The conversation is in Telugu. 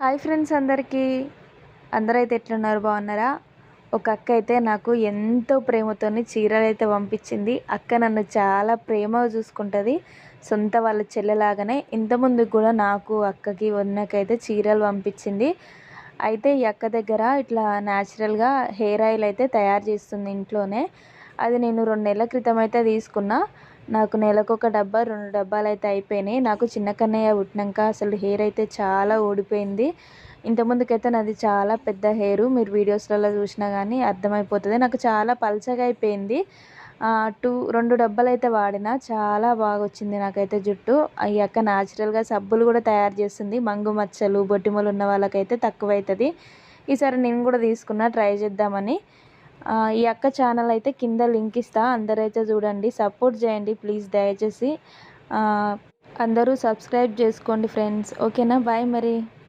హాయ్ ఫ్రెండ్స్ అందరికీ. అందరైతే ఎట్లున్నారు, బాగున్నారా? ఒక అక్క అయితే నాకు ఎంతో ప్రేమతోని చీరలైతే పంపించింది. అక్క నన్ను చాలా ప్రేమగా చూసుకుంటుంది, సొంత వాళ్ళ చెల్లెలాగానే. ఇంతకుముందు కూడా నాకు అక్కకి వదినకైతే చీరలు పంపించింది. అయితే ఈ అక్క దగ్గర ఇట్లా న్యాచురల్గా హెయిర్ ఆయిల్ అయితే తయారు చేస్తుంది ఇంట్లోనే. అది నేను 2 నెలల క్రితం అయితే తీసుకున్నా. నాకు నెలకొక డబ్బా 2 డబ్బాలు అయితే అయిపోయినాయి. నాకు చిన్న కన్నయ్య పుట్టినాక అసలు హెయిర్ అయితే చాలా ఊడిపోయింది. ఇంతకుముందుకైతే నాది చాలా పెద్ద హెయిర్, మీరు వీడియోస్లలో చూసినా కానీ అర్థమైపోతుంది. నాకు చాలా పల్చగా అయిపోయింది. 2 డబ్బాలు అయితే వాడిన, చాలా బాగా వచ్చింది నాకైతే జుట్టు. ఈ అక్క న్యాచురల్గా సబ్బులు కూడా తయారు చేస్తుంది. మంగు మచ్చలు బొట్టిమలు ఉన్న వాళ్ళకైతే తక్కువ అవుతుంది. ఈసారి నేను కూడా తీసుకున్నా, ట్రై చేద్దామని. ఈ అక్క ఛానల్ అయితే కింద లింక్ ఇస్తా, అందరైతే చూడండి, సపోర్ట్ చేయండి ప్లీజ్ దయచేసి. అందరూ సబ్స్క్రైబ్ చేసుకోండి ఫ్రెండ్స్. ఓకేనా, బాయ్ మరి.